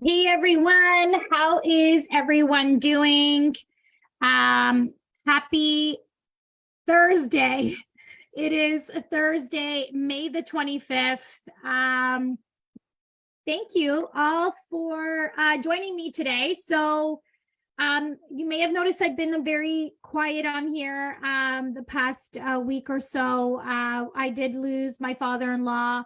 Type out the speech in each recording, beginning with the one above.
Hey everyone, how is everyone doing? Happy Thursday. It is a Thursday, May the 25th. Thank you all for joining me today. So you may have noticed I've been very quiet on here the past week or so. I did lose my father-in-law.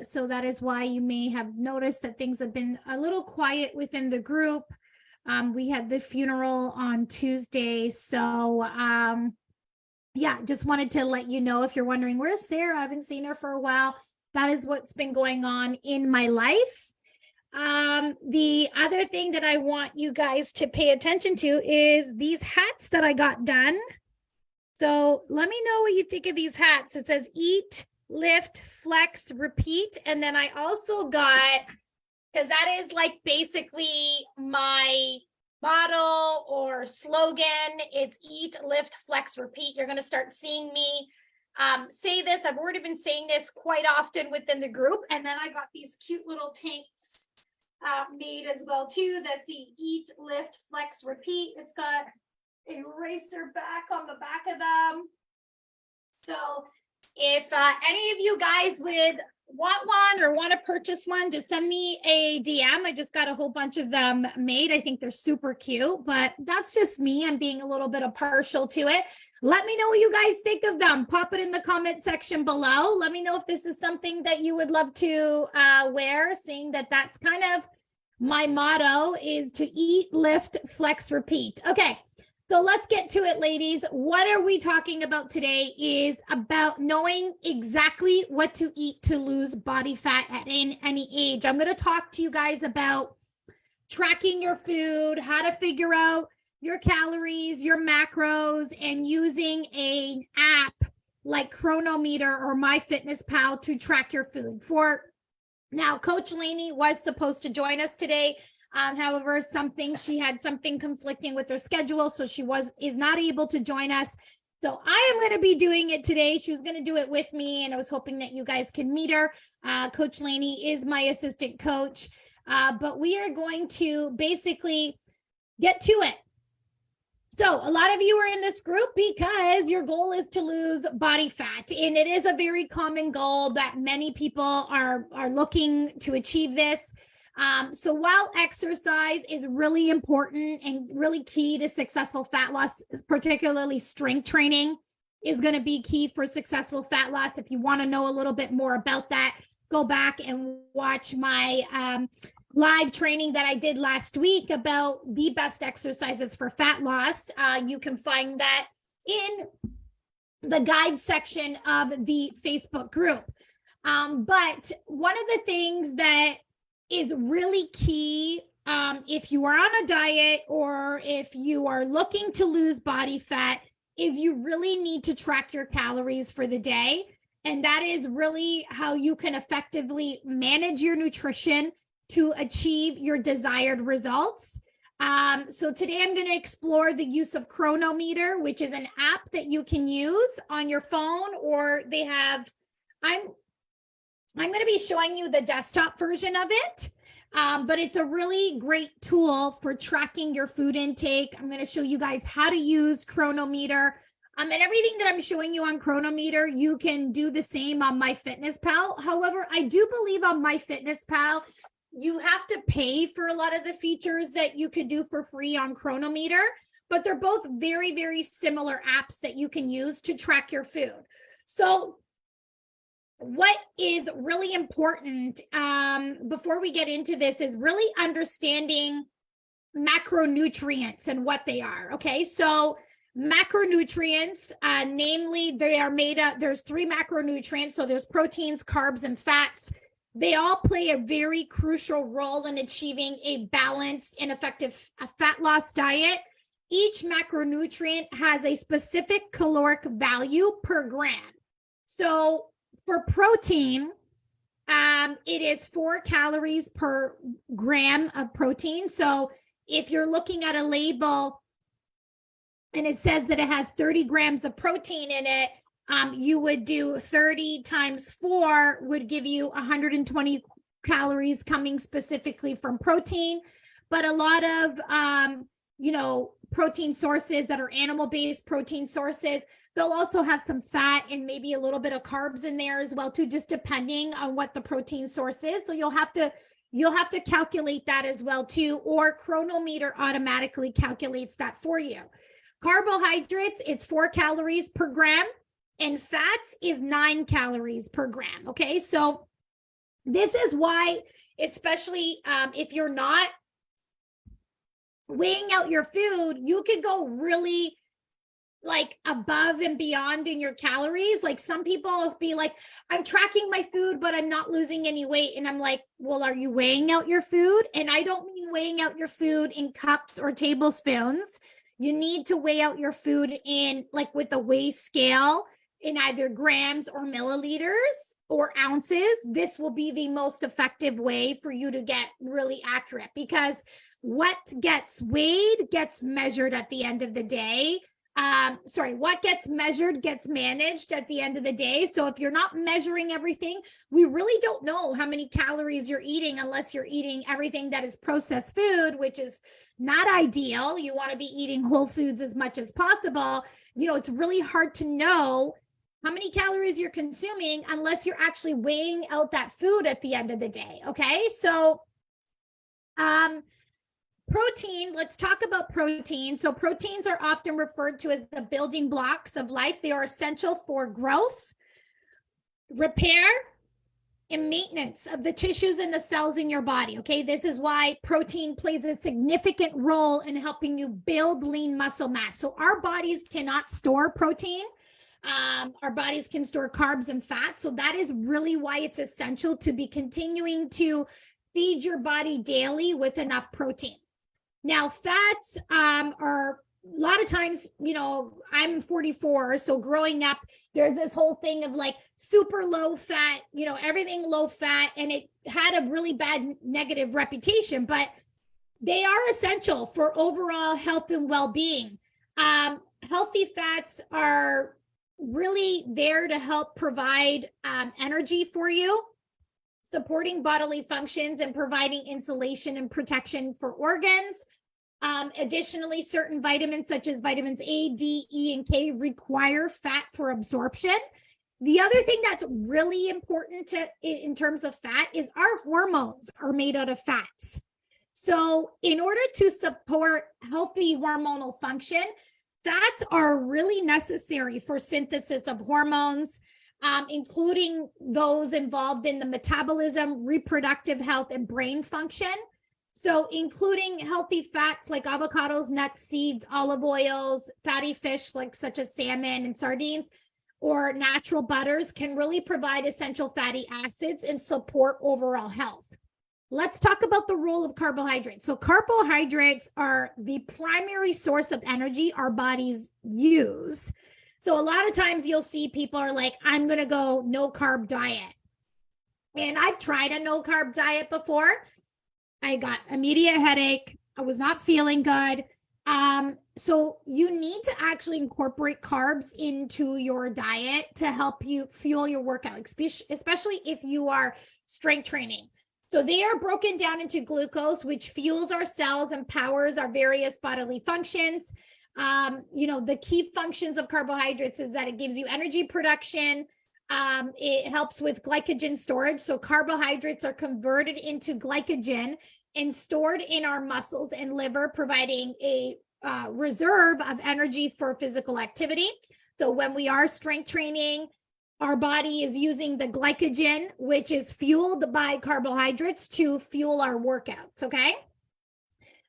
So that is why you may have noticed that things have been a little quiet within the group. We had the funeral on Tuesday. So yeah, just wanted to let you know if you're wondering, where's Sarah? I haven't seen her for a while. That is what's been going on in my life. The other thing that I want you guys to pay attention to is these hats that I got done. So let me know what you think of these hats. It says eat, lift, flex, repeat. And then I also got, because that is like basically my motto or slogan, it's eat, lift, flex, repeat. You're going to start seeing me say this. I've already been saying this quite often within the group. And then I got these cute little tanks made as well too. That's the eat, lift, flex, repeat. It's got a eraser back on the back of them. So if any of you guys would want one or want to purchase one, just send me a DM. I just got a whole bunch of them made. I think they're super cute, but that's just me. I'm being a little bit of partial to it. Let me know what you guys think of them. Pop it in the comment section below. Let me know if this is something that you would love to wear, seeing that that's kind of my motto is to eat, lift, flex, repeat. Okay. So let's get to it, ladies. What are we talking about today is about knowing exactly what to eat to lose body fat at any age. I'm going to talk to you guys about tracking your food, how to figure out your calories, your macros, and using an app like Chronometer or MyFitnessPal to track your food. Now, Coach Lainey was supposed to join us today. However, she had something conflicting with her schedule, so is not able to join us. So I am going to be doing it today. She was going to do it with me, and I was hoping that you guys can meet her. Coach Lainey is my assistant coach, but we are going to basically get to it. So a lot of you are in this group because your goal is to lose body fat, and it is a very common goal that many people are looking to achieve this. So while exercise is really important and really key to successful fat loss, particularly strength training is going to be key for successful fat loss. If you want to know a little bit more about that, go back and watch my live training that I did last week about the best exercises for fat loss. You can find that in the guide section of the Facebook group. But one of the things that is really key if you are on a diet or if you are looking to lose body fat is you really need to track your calories for the day. And that is really how you can effectively manage your nutrition to achieve your desired results. So today I'm going to explore the use of Chronometer, which is an app that you can use on your phone, or they have, I'm going to be showing you the desktop version of it, but it's a really great tool for tracking your food intake. I'm going to show you guys how to use Chronometer. And everything that I'm showing you on Chronometer, you can do the same on MyFitnessPal. However, I do believe on MyFitnessPal, you have to pay for a lot of the features that you could do for free on Chronometer, but they're both very, very similar apps that you can use to track your food. So what is really important before we get into this is really understanding macronutrients and what they are. Okay, so macronutrients, namely they are made up, there's 3 macronutrients. So there's proteins, carbs, and fats. They all play a very crucial role in achieving a balanced and effective fat loss diet. Each macronutrient has a specific caloric value per gram. So for protein, it is 4 calories per gram of protein. So if you're looking at a label and it says that it has 30 grams of protein in it, you would do 30 times 4 would give you 120 calories coming specifically from protein, but a lot of, protein sources that are animal-based protein sources, they'll also have some fat and maybe a little bit of carbs in there as well too, just depending on what the protein source is. So you'll have to calculate that as well too, or Chronometer automatically calculates that for you. Carbohydrates, it's 4 calories per gram, and fats is 9 calories per gram. Okay, so this is why, especially if you're not weighing out your food, you could go really like above and beyond in your calories. Like some people will be like, I'm tracking my food, but I'm not losing any weight. And I'm like, well, are you weighing out your food? And I don't mean weighing out your food in cups or tablespoons. You need to weigh out your food in like with a weigh scale in either grams or milliliters or ounces. This will be the most effective way for you to get really accurate, because what gets weighed gets measured at the end of the day. What gets measured gets managed at the end of the day. So if you're not measuring everything, we really don't know how many calories you're eating unless you're eating everything that is processed food, which is not ideal. You want to be eating whole foods as much as possible. It's really hard to know how many calories you're consuming unless you're actually weighing out that food at the end of the day. Okay. So, protein, let's talk about protein. So proteins are often referred to as the building blocks of life. They are essential for growth, repair, and maintenance of the tissues and the cells in your body. Okay. This is why protein plays a significant role in helping you build lean muscle mass. So our bodies cannot store protein. Our bodies can store carbs and fats. So that is really why it's essential to be continuing to feed your body daily with enough protein. Now, fats are a lot of times, I'm 44. So growing up, there's this whole thing of like super low fat, everything low fat. And it had a really bad negative reputation, but they are essential for overall health and well-being. Healthy fats are really there to help provide energy for you, supporting bodily functions and providing insulation and protection for organs. Additionally, certain vitamins such as vitamins A, D, E, and K require fat for absorption. The other thing that's really important in terms of fat is our hormones are made out of fats. So in order to support healthy hormonal function, fats are really necessary for synthesis of hormones, including those involved in the metabolism, reproductive health, and brain function. So including healthy fats like avocados, nuts, seeds, olive oils, fatty fish like such as salmon and sardines, or natural butters can really provide essential fatty acids and support overall health. Let's talk about the role of carbohydrates. So carbohydrates are the primary source of energy our bodies use. So a lot of times you'll see people are like, I'm going to go no carb diet. And I've tried a no carb diet before. I got immediate headache. I was not feeling good. So you need to actually incorporate carbs into your diet to help you fuel your workout, especially if you are strength training. So they are broken down into glucose, which fuels our cells and powers our various bodily functions. The key functions of carbohydrates is that it gives you energy production. It helps with glycogen storage. So carbohydrates are converted into glycogen and stored in our muscles and liver, providing a reserve of energy for physical activity. So when we are strength training, our body is using the glycogen, which is fueled by carbohydrates, to fuel our workouts, okay?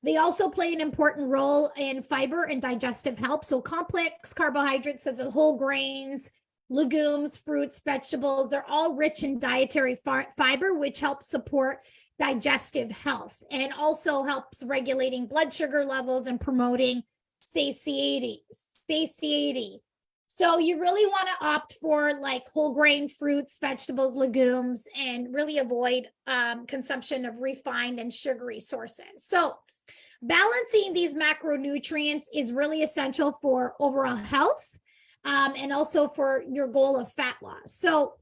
They also play an important role in fiber and digestive health. So complex carbohydrates such as whole grains, legumes, fruits, vegetables, they're all rich in dietary fiber, which helps support digestive health and also helps regulating blood sugar levels and promoting satiety. So you really want to opt for like whole grain fruits, vegetables, legumes, and really avoid consumption of refined and sugary sources. So balancing these macronutrients is really essential for overall health and also for your goal of fat loss. So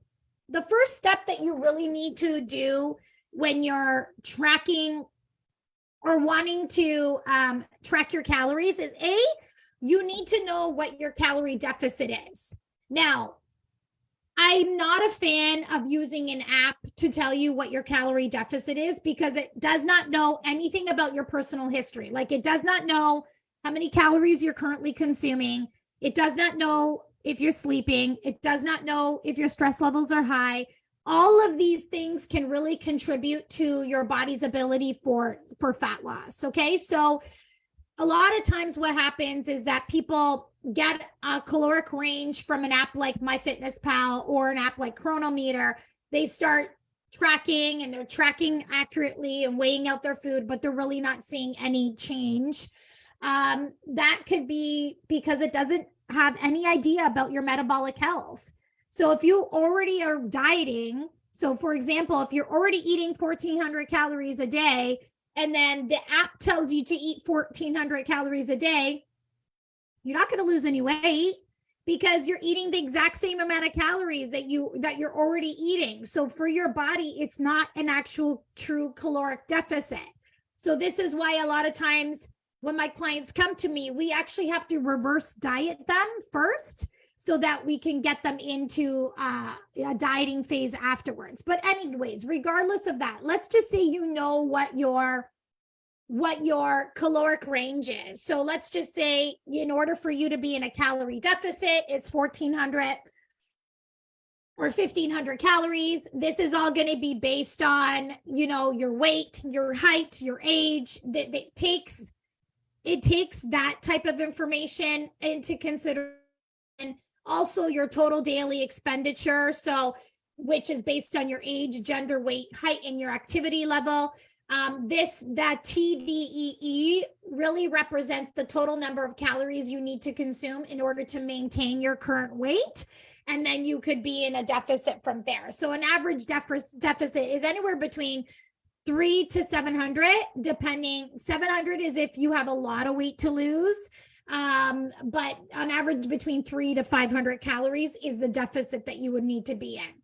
the first step that you really need to do, when you're tracking or wanting to track your calories is you need to know what your calorie deficit is. Now, I'm not a fan of using an app to tell you what your calorie deficit is because it does not know anything about your personal history. Like it does not know how many calories you're currently consuming. It does not know if you're sleeping. It does not know if your stress levels are high. All of these things can really contribute to your body's ability for fat loss. Okay. So a lot of times what happens is that people get a caloric range from an app like MyFitnessPal or an app like Chronometer. They start tracking and they're tracking accurately and weighing out their food, but they're really not seeing any change. That could be because it doesn't have any idea about your metabolic health. So if you already are dieting, so for example, if you're already eating 1,400 calories a day, and then the app tells you to eat 1,400 calories a day, you're not going to lose any weight because you're eating the exact same amount of calories that you're already eating. So for your body, it's not an actual true caloric deficit. So this is why a lot of times when my clients come to me, we actually have to reverse diet them first so that we can get them into a dieting phase afterwards. But anyways, regardless of that, let's just say you know what your caloric range is. So let's just say in order for you to be in a calorie deficit, it's 1,400 or 1,500 calories. This is all going to be based on, your weight, your height, your age. It takes that type of information into consideration. Also your total daily expenditure, which is based on your age, gender, weight, height, and your activity level. That TDEE really represents the total number of calories you need to consume in order to maintain your current weight. And then you could be in a deficit from there. So an average deficit is anywhere between 300 to 700, depending. 700 is if you have a lot of weight to lose. But on average, between 300 to 500 calories is the deficit that you would need to be in.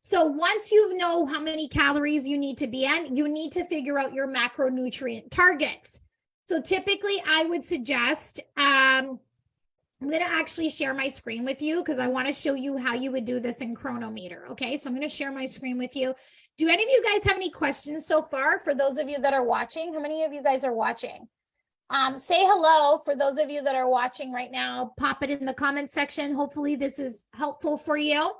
So once you know how many calories you need to be in, you need to figure out your macronutrient targets. So typically I would suggest, I'm going to actually share my screen with you because I want to show you how you would do this in Chronometer. Okay, so I'm going to share my screen with you. Do any of you guys have any questions so far? For those of you that are watching, how many of you guys are watching? Say hello for those of you that are watching right now. Pop it in the comment section. Hopefully this is helpful for you.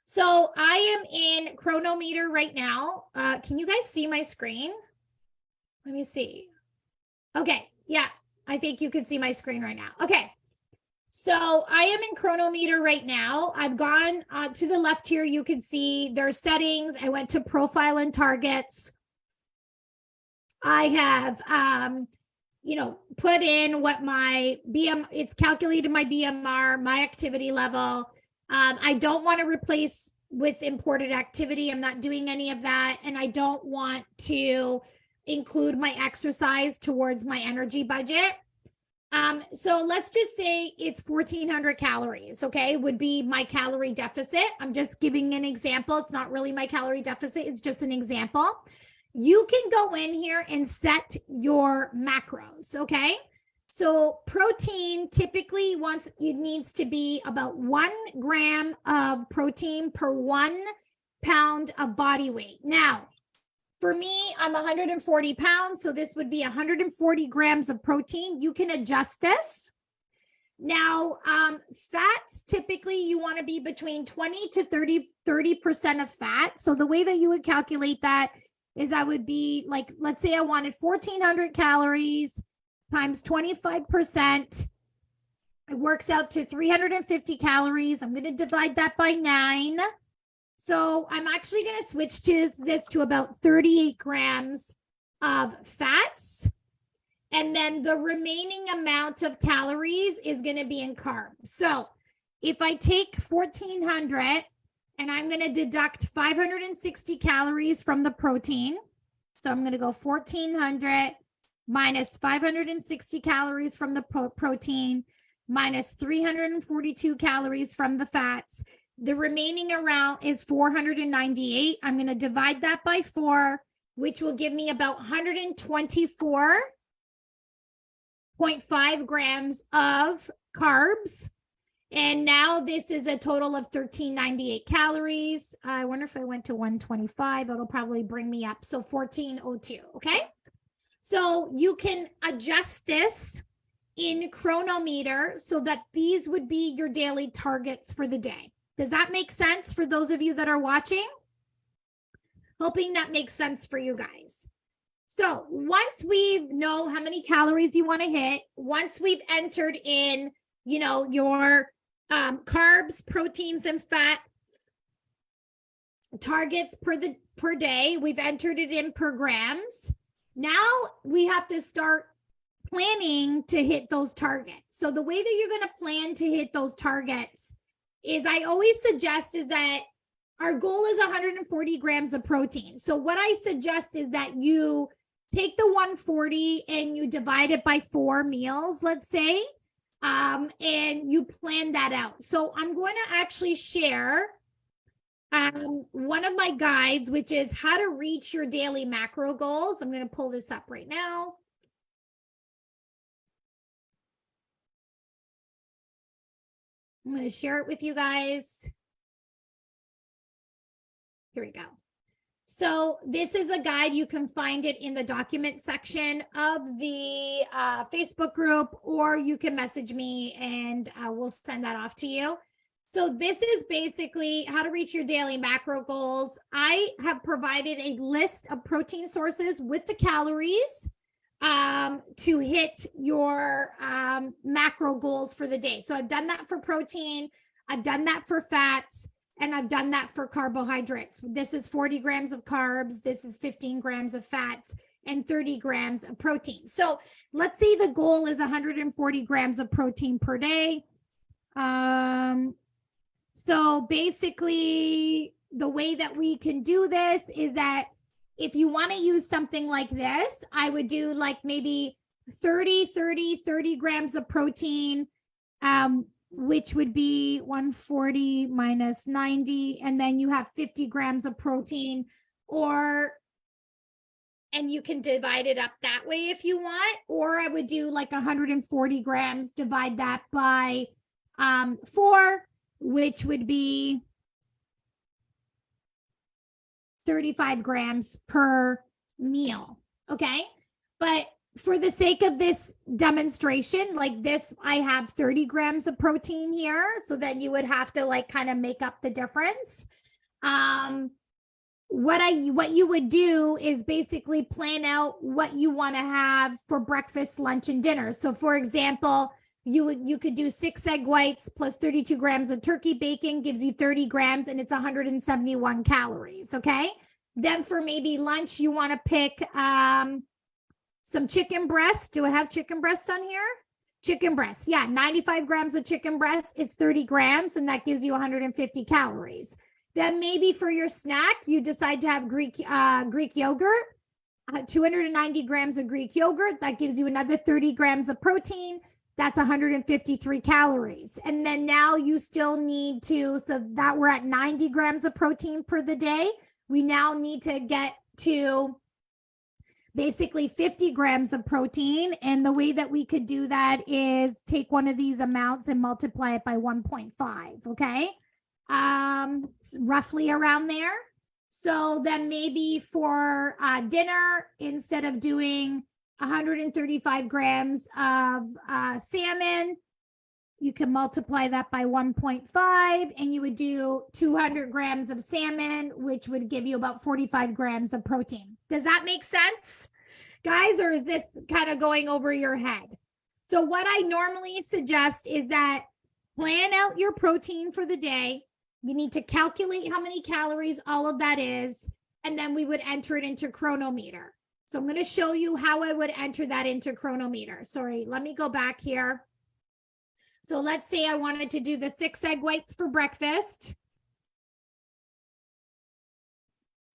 So I am in Chronometer right now. Can you guys see my screen? Let me see. Okay. Yeah, I think you can see my screen right now. Okay. So I am in Chronometer right now. I've gone to the left here. You can see there's settings. I went to profile and targets. I have, put in what my it's calculated my BMR, my activity level. I don't want to replace with imported activity. I'm not doing any of that. And I don't want to include my exercise towards my energy budget. So let's just say it's 1,400 calories, okay, would be my calorie deficit. I'm just giving an example. It's not really my calorie deficit. It's just an example. You can go in here and set your macros, okay? So protein typically it needs to be about 1 gram of protein per 1 pound of body weight. Now, for me, I'm 140 pounds, so this would be 140 grams of protein. You can adjust this. Now, fats, typically you want to be between 20 to 30% of fat. So the way that you would calculate that is I would be like, let's say I wanted 1,400 calories times 25%. It works out to 350 calories. I'm going to divide that by 9. So I'm actually going to switch this to about 38 grams of fats. And then the remaining amount of calories is going to be in carbs. So if I take 1,400 and I'm going to deduct 560 calories from the protein. So I'm going to go 1,400 minus 560 calories from the protein minus 342 calories from the fats. The remaining amount is 498. I'm going to divide that by 4. which will give me about 124.5 grams of carbs. And now this is a total of 1398 calories. I wonder if I went to 125, it'll probably bring me up. So 1402, okay? So you can adjust this in chronometer so that these would be your daily targets for the day. Does that make sense for those of you that are watching? Hoping that makes sense for you guys. So once we know how many calories you want to hit, once we've entered in, your carbs, proteins, and fat targets per day, we've entered it in per grams. Now we have to start planning to hit those targets. So the way that you're going to plan to hit those targets is, I always suggest, is that our goal is 140 grams of protein. So what I suggest is that you take the 140 and you divide it by 4 meals, let's say, and you plan that out. So I'm going to actually share one of my guides, which is how to reach your daily macro goals. I'm going to pull this up right now. I'm going to share it with you guys. Here we go. So this is a guide. You can find it in the document section of the Facebook group, or you can message me and we'll send that off to you. So this is basically how to reach your daily macro goals. I have provided a list of protein sources with the calories to hit your macro goals for the day. So I've done that for protein, I've done that for fats, and I've done that for carbohydrates. This is 40 grams of carbs, this is 15 grams of fats, and 30 grams of protein. So let's say the goal is 140 grams of protein per day. So basically, the way that we can do this is that if you want to use something like this, I would do like maybe 30 grams of protein, which would be 140 minus 90. And then you have 50 grams of protein, and you can divide it up that way if you want. Or I would do like 140 grams, divide that by 4, which would be 35 grams per meal. Okay. But for the sake of this demonstration, like this, I have 30 grams of protein here. So then you would have to like kind of make up the difference. What you would do is basically plan out what you want to have for breakfast, lunch, and dinner. So for example, you could do 6 egg whites plus 32 grams of turkey bacon gives you 30 grams, and it's 171 calories. Okay. Then for maybe lunch, you want to pick some chicken breast. Do I have chicken breast on here? Chicken breast. Yeah. 95 grams of chicken breast. It's 30 grams, and that gives you 150 calories. Then maybe for your snack, you decide to have Greek yogurt, 290 grams of Greek yogurt. That gives you another 30 grams of protein. That's 153 calories. And then now you still need to, so that we're at 90 grams of protein for the day. We now need to get to basically 50 grams of protein. And the way that we could do that is take one of these amounts and multiply it by 1.5. Okay. Roughly around there. So then maybe for dinner, instead of doing 135 grams of salmon, you can multiply that by 1.5, and you would do 200 grams of salmon, which would give you about 45 grams of protein. Does that make sense, guys, or is this kind of going over your head? So what I normally suggest is that plan out your protein for the day. You need to calculate how many calories all of that is, and then we would enter it into chronometer. So I'm going to show you how I would enter that into chronometer. Sorry, let me go back here. So let's say I wanted to do the 6 egg whites for breakfast.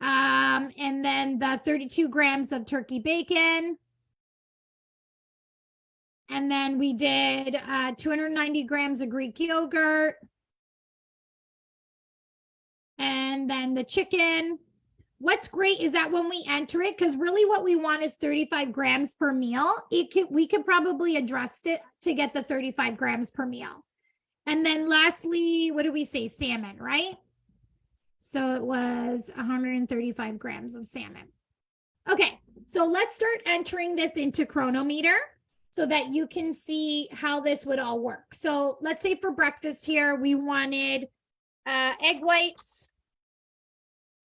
And then the 32 grams of turkey bacon. And then we did 290 grams of Greek yogurt. And then the chicken what's great is that when we enter it, because really what we want is 35 grams per meal, we could probably adjust it to get the 35 grams per meal. And then lastly, what do we say? Salmon, right? So it was 135 grams of salmon. Okay, so let's start entering this into Chronometer so that you can see how this would all work. So let's say for breakfast here, we wanted egg whites.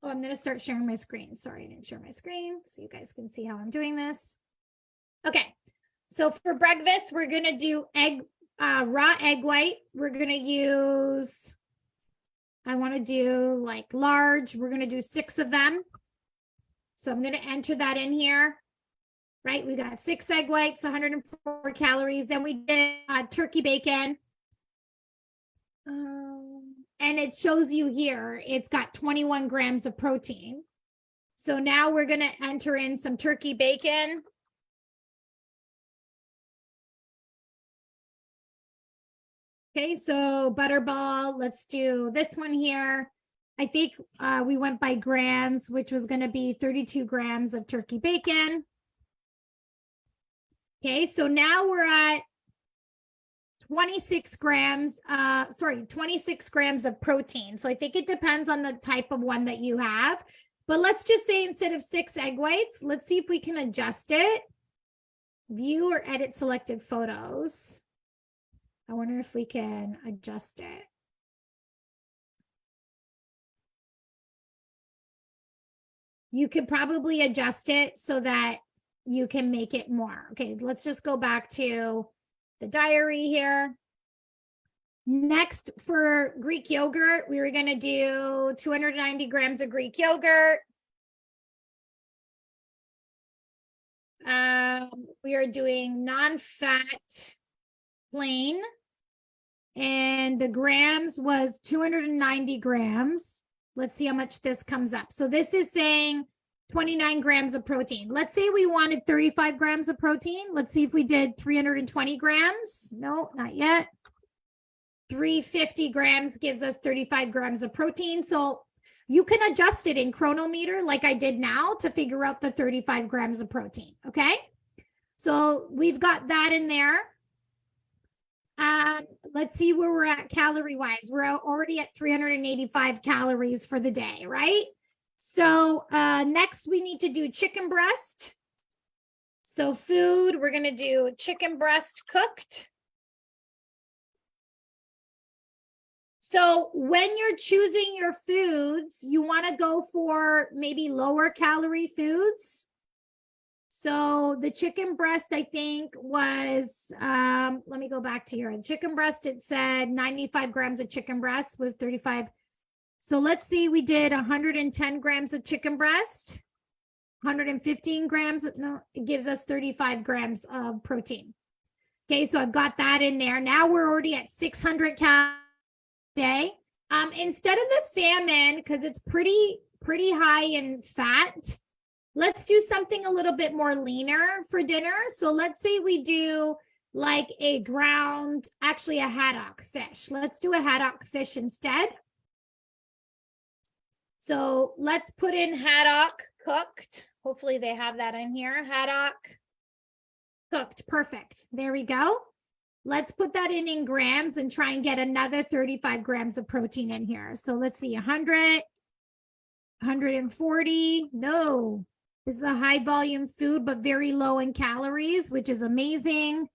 Oh, I'm going to start sharing my screen. Sorry, I didn't share my screen so you guys can see how I'm doing this. Okay, so for breakfast, we're going to do raw egg white. We're going to use, I want to do like large. We're going to do 6 of them. So I'm going to enter that in here, right? We got 6 egg whites, 104 calories. Then we did turkey bacon. And it shows you here, it's got 21 grams of protein. So now we're going to enter in some turkey bacon. Okay, so butterball, let's do this one here. I think we went by grams, which was going to be 32 grams of turkey bacon. Okay, so now we're at 26 grams of protein. So I think it depends on the type of one that you have. But let's just say instead of 6 egg whites, let's see if we can adjust it. View or edit selected photos. I wonder if we can adjust it. You could probably adjust it so that you can make it more. Okay, let's just go back to the diary here. Next, for Greek yogurt, we were going to do 290 grams of Greek yogurt. We are doing non-fat plain, and the grams was 290 grams. Let's see how much this comes up. So this is saying 29 grams of protein. Let's say we wanted 35 grams of protein. Let's see if we did 320 grams. No, not yet. 350 grams gives us 35 grams of protein. So you can adjust it in Chronometer like I did now to figure out the 35 grams of protein. Okay. So we've got that in there. Let's see where we're at calorie wise. We're already at 385 calories for the day, right? So next we need to do chicken breast. So food, we're going to do chicken breast cooked. So when you're choosing your foods, you want to go for maybe lower calorie foods. So the chicken breast, I think was, let me go back to here. The chicken breast, it said 95 grams of chicken breast was 35. So let's see, we did 110 grams of chicken breast, 115 grams. No, it gives us 35 grams of protein. Okay, so I've got that in there. Now we're already at 600 calories a day. Instead of the salmon, because it's pretty high in fat, let's do something a little bit more leaner for dinner. So let's say we do like a haddock fish. Let's do a haddock fish instead. So let's put in haddock cooked. Hopefully they have that in here. Haddock cooked. Perfect. There we go. Let's put that in grams and try and get another 35 grams of protein in here. So let's see, 100, 140. No, this is a high volume food, but very low in calories, which is amazing.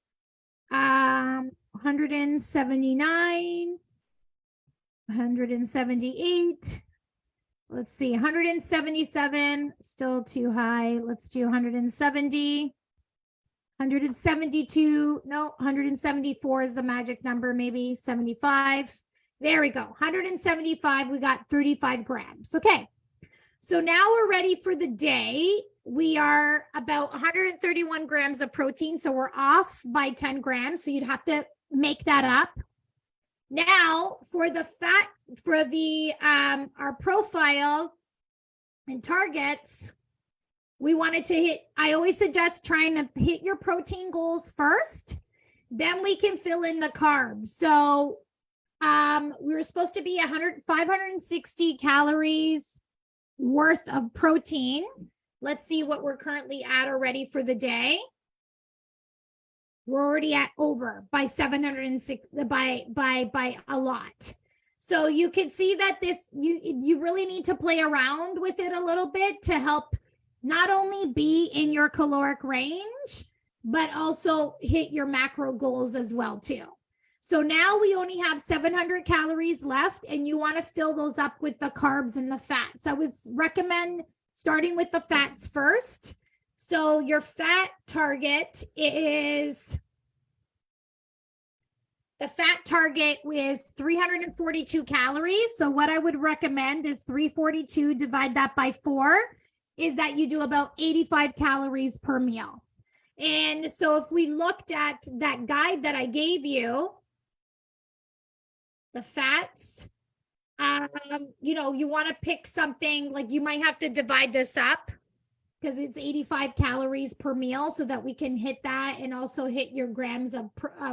179, 178. Let's see, 177, still too high. Let's do 170, 172. No, 174 is the magic number, maybe 75. There we go, 175. We got 35 grams. Okay, so now we're ready for the day. We are about 131 grams of protein, so we're off by 10 grams. So you'd have to make that up. Now for the fat, for the our profile and targets, we wanted to hit, I always suggest trying to hit your protein goals first, then we can fill in the carbs. So we were supposed to be 560 calories worth of protein. Let's see what we're currently at already for the day. We're already at over by 706 by a lot. So you can see that this you really need to play around with it a little bit to help not only be in your caloric range, but also hit your macro goals as well too. So now we only have 700 calories left, and you want to fill those up with the carbs and the fats. I would recommend starting with the fats first. So your fat target is, the fat target is 342 calories. So what I would recommend is 342, divide that by 4, is that you do about 85 calories per meal. And so if we looked at that guide that I gave you, the fats, you want to pick something like, you might have to divide this up because it's 85 calories per meal so that we can hit that and also hit your grams of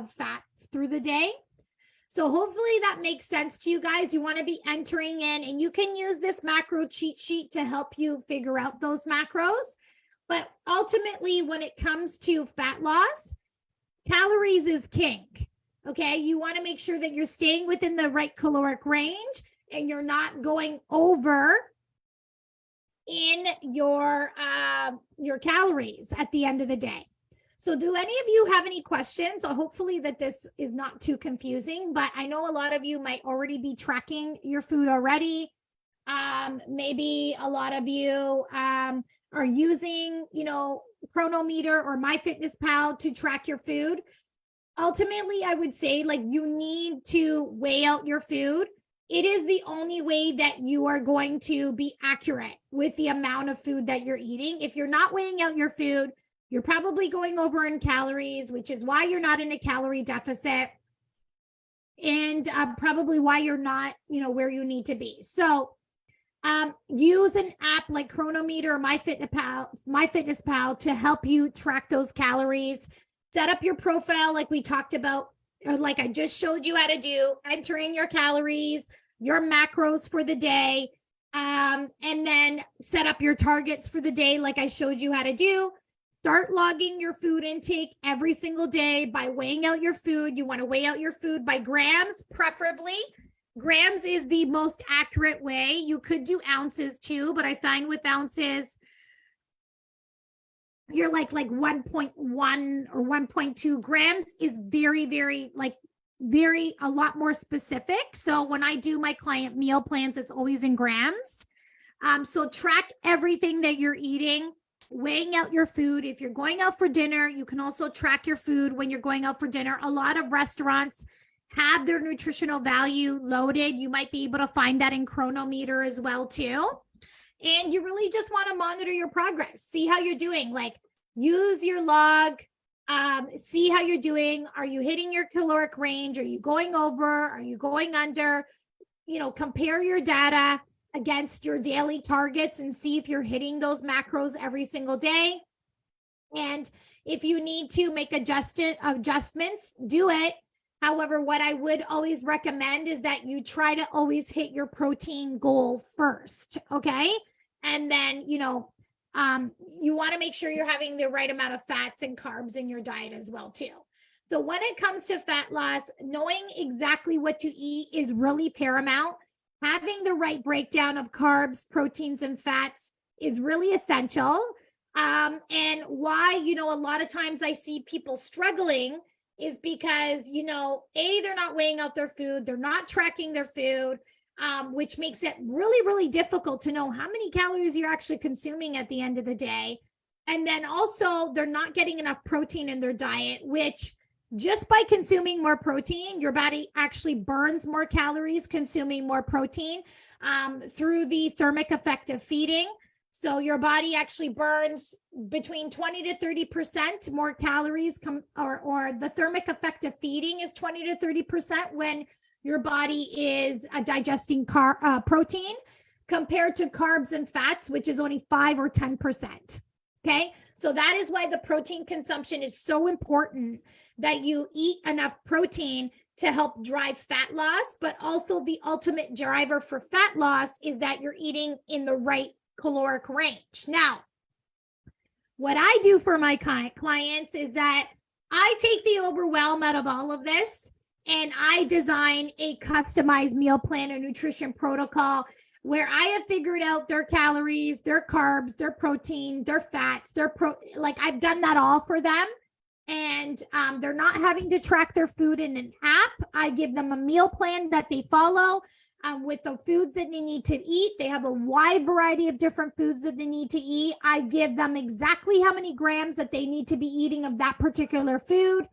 fat through the day. So hopefully that makes sense to you guys. You want to be entering in, and you can use this macro cheat sheet to help you figure out those macros. But ultimately, when it comes to fat loss, calories is king. Okay, you want to make sure that you're staying within the right caloric range and you're not going over in your calories at the end of the day. So do any of you have any questions? So hopefully that this is not too confusing, but I know a lot of you might already be tracking your food already. Maybe a lot of you are using, Chronometer or MyFitnessPal to track your food. Ultimately, I would say, like, you need to weigh out your food. It is the only way that you are going to be accurate with the amount of food that you're eating. If you're not weighing out your food, you're probably going over in calories, which is why you're not in a calorie deficit, and probably why you're not, where you need to be. So use an app like Chronometer or MyFitnessPal to help you track those calories. Set up your profile like we talked about, or like I just showed you how to do, entering your calories, your macros for the day, and then set up your targets for the day like I showed you how to do. Start logging your food intake every single day by weighing out your food. You want to weigh out your food by grams, preferably. Grams is the most accurate way. You could do ounces too, but I find with ounces, you're like 1.1 or 1.2 grams is very, very, a lot more specific. So when I do my client meal plans, it's always in grams. So track everything that you're eating, weighing out your food. If you're going out for dinner, you can also track your food when you're going out for dinner. A lot of restaurants have their nutritional value loaded. You might be able to find that in Chronometer as well too. And you really just want to monitor your progress, see how you're doing. Like, use your log, see how you're doing. Are you hitting your caloric range? Are you going over? Are you going under? Compare your data against your daily targets and see if you're hitting those macros every single day. And if you need to make adjustments, do it. However, what I would always recommend is that you try to always hit your protein goal first, okay? And then, you want to make sure you're having the right amount of fats and carbs in your diet as well, too. So when it comes to fat loss, knowing exactly what to eat is really paramount. Having the right breakdown of carbs, proteins, and fats is really essential. And why, a lot of times I see people struggling is because, they're not weighing out their food. They're not tracking their food, which makes it really, really difficult to know how many calories you're actually consuming at the end of the day. And then also they're not getting enough protein in their diet, which just by consuming more protein, your body actually burns more calories consuming more protein through the thermic effect of feeding. So your body actually burns between 20 to 30% more calories, or the thermic effect of feeding is 20 to 30% when your body is digesting protein, compared to carbs and fats, which is only 5 or 10%. Okay, so that is why the protein consumption is so important, that you eat enough protein to help drive fat loss, but also the ultimate driver for fat loss is that you're eating in the right caloric range. Now, what I do for my clients is that I take the overwhelm out of all of this and I design a customized meal plan and nutrition protocol where I have figured out their calories, their carbs, their protein, their fats, like I've done that all for them. And they're not having to track their food in an app. I give them a meal plan that they follow with the foods that they need to eat. They have a wide variety of different foods that they need to eat. I give them exactly how many grams that they need to be eating of that particular food.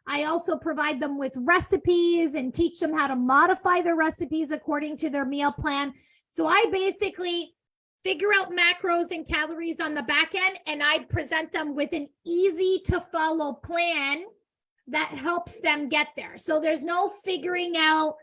I also provide them with recipes and teach them how to modify their recipes according to their meal plan. So I basically figure out macros and calories on the back end, and I present them with an easy to follow plan that helps them get there. So there's no figuring out,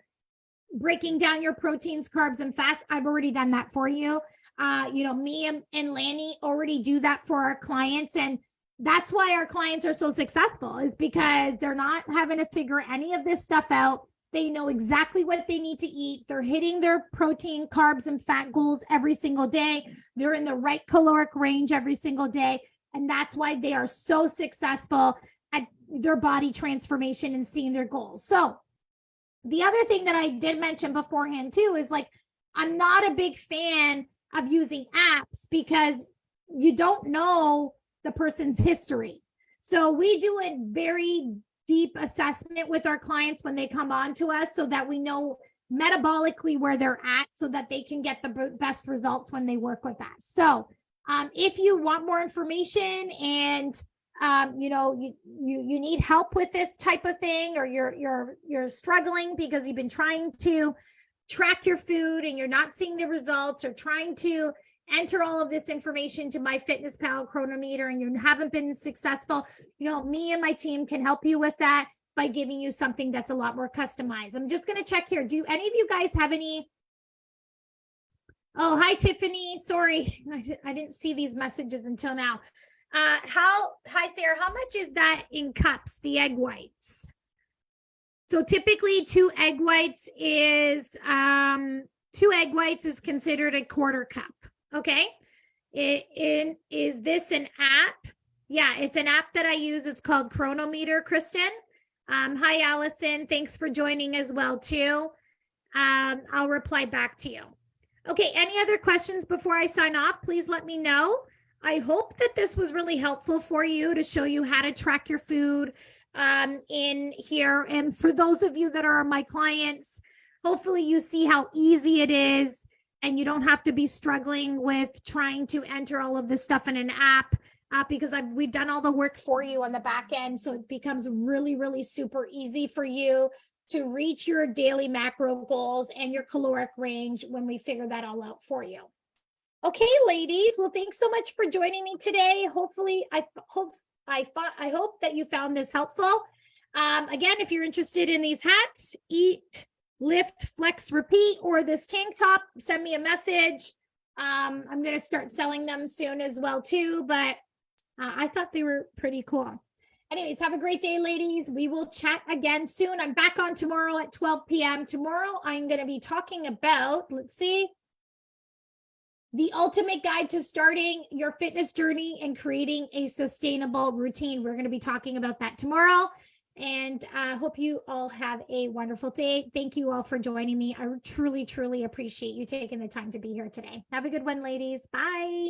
breaking down your proteins, carbs, and fats. I've already done that for you. Me and Lanny already do that for our clients. And that's why our clients are so successful, is because they're not having to figure any of this stuff out. They know exactly what they need to eat. They're hitting their protein, carbs, and fat goals every single day. They're in the right caloric range every single day. And that's why they are so successful at their body transformation and seeing their goals. So the other thing that I did mention beforehand too is, like, I'm not a big fan of using apps because you don't know the person's history. So we do a very deep assessment with our clients when they come on to us so that we know metabolically where they're at so that they can get the best results when they work with us. So if you want more information and you need help with this type of thing, or you're struggling because you've been trying to track your food and you're not seeing the results, or trying to enter all of this information to MyFitnessPal chronometer and you haven't been successful, me and my team can help you with that by giving you something that's a lot more customized. I'm just going to check here. Do any of you guys have any? Oh, hi, Tiffany. Sorry, I didn't see these messages until now. Hi, Sarah, how much is that in cups, the egg whites? So typically 2 egg whites is considered a quarter cup. Okay. Is this an app? Yeah, it's an app that I use. It's called Chronometer, Kristen. Hi, Allison. Thanks for joining as well too. I'll reply back to you. Okay. Any other questions before I sign off? Please let me know. I hope that this was really helpful for you to show you how to track your food in here. And for those of you that are my clients, hopefully you see how easy it is and you don't have to be struggling with trying to enter all of this stuff in an app because we've done all the work for you on the back end. So it becomes really, really super easy for you to reach your daily macro goals and your caloric range when we figure that all out for you. Okay, ladies. Well, thanks so much for joining me today. Hopefully, I hope that you found this helpful. Again, if you're interested in these hats, eat, lift, flex, repeat, or this tank top, send me a message. I'm going to start selling them soon as well too, but I thought they were pretty cool. Anyways, have a great day, ladies. We will chat again soon. I'm back on tomorrow at 12 p.m. Tomorrow, I'm going to be talking about, the ultimate guide to starting your fitness journey and creating a sustainable routine. We're going to be talking about that tomorrow. And I hope you all have a wonderful day. Thank you all for joining me. I truly, truly appreciate you taking the time to be here today. Have a good one, ladies. Bye.